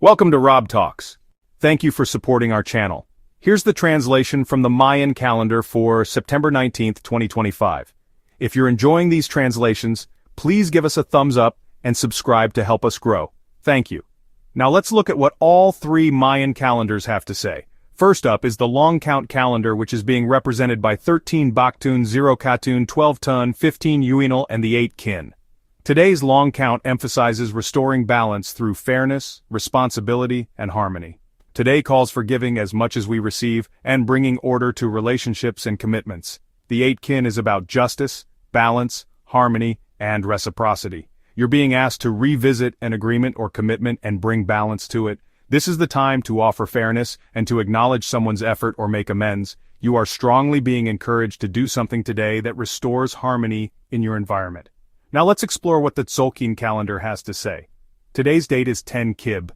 Welcome to Rob Talks. Thank you for supporting our channel. Here's the translation from the Mayan calendar for September 19th, 2025. If you're enjoying these translations, please give us a thumbs up and subscribe to help us grow. Thank you. Now let's look at what all three Mayan calendars have to say. First up is the long count calendar, which is being represented by 13 Baktun, 0 Katun, 12 Tun, 15 Uinal, and the 8 Kin. Today's long count emphasizes restoring balance through fairness, responsibility, and harmony. Today calls for giving as much as we receive and bringing order to relationships and commitments. The 8 Kin is about justice, balance, harmony, and reciprocity. You're being asked to revisit an agreement or commitment and bring balance to it. This is the time to offer fairness and to acknowledge someone's effort or make amends. You are strongly being encouraged to do something today that restores harmony in your environment. Now let's explore what the Tzolk'in calendar has to say. Today's date is 10 Kib.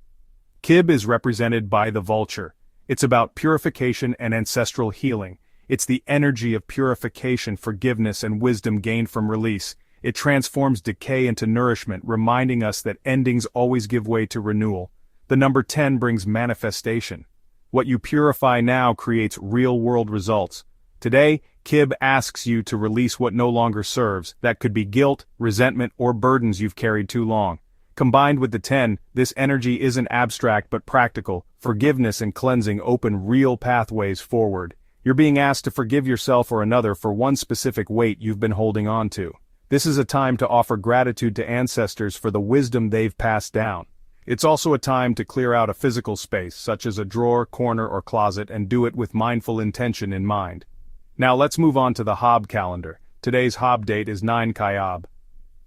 Kib is represented by the Vulture. It's about purification and ancestral healing. It's the energy of purification, forgiveness, and wisdom gained from release. It transforms decay into nourishment, reminding us that endings always give way to renewal. The number 10 brings manifestation. What you purify now creates real-world results. Today, Kib asks you to release what no longer serves. That could be guilt, resentment, or burdens you've carried too long. Combined with the 10, this energy isn't abstract but practical. Forgiveness and cleansing open real pathways forward. You're being asked to forgive yourself or another for one specific weight you've been holding on to. This is a time to offer gratitude to ancestors for the wisdom they've passed down. It's also a time to clear out a physical space, such as a drawer, corner, or closet, and do it with mindful intention in mind. Now let's move on to the Haab calendar. Today's Haab date is 9 Haab.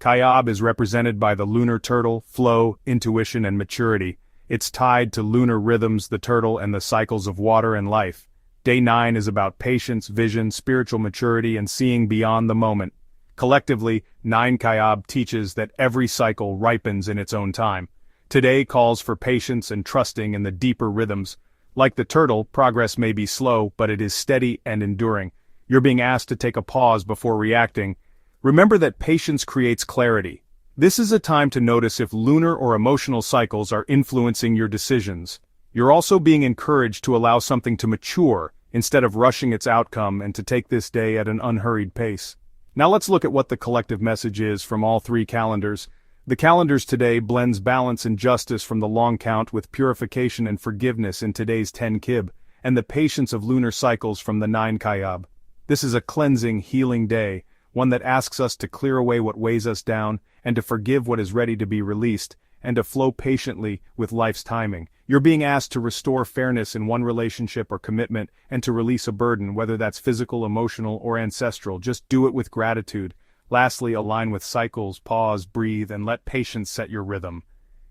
Haab is represented by the lunar turtle, flow, intuition, and maturity. It's tied to lunar rhythms, the turtle, and the cycles of water and life. Day 9 is about patience, vision, spiritual maturity, and seeing beyond the moment. Collectively, 9 Haab teaches that every cycle ripens in its own time. Today calls for patience and trusting in the deeper rhythms. Like the turtle, progress may be slow, but it is steady and enduring. You're being asked to take a pause before reacting. Remember that patience creates clarity. This is a time to notice if lunar or emotional cycles are influencing your decisions. You're also being encouraged to allow something to mature, instead of rushing its outcome, and to take this day at an unhurried pace. Now let's look at what the collective message is from all three calendars. The calendars today blends balance and justice from the long count with purification and forgiveness in today's 10 Kib, and the patience of lunar cycles from the 9 Haab. This is a cleansing, healing day, one that asks us to clear away what weighs us down, and to forgive what is ready to be released, and to flow patiently with life's timing. You're being asked to restore fairness in one relationship or commitment, and to release a burden, whether that's physical, emotional, or ancestral. Just do it with gratitude. Lastly, align with cycles, pause, breathe, and let patience set your rhythm.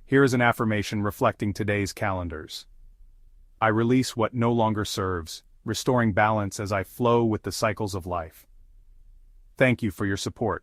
Here is an affirmation reflecting today's calendars. I release what no longer serves, restoring balance as I flow with the cycles of life. Thank you for your support.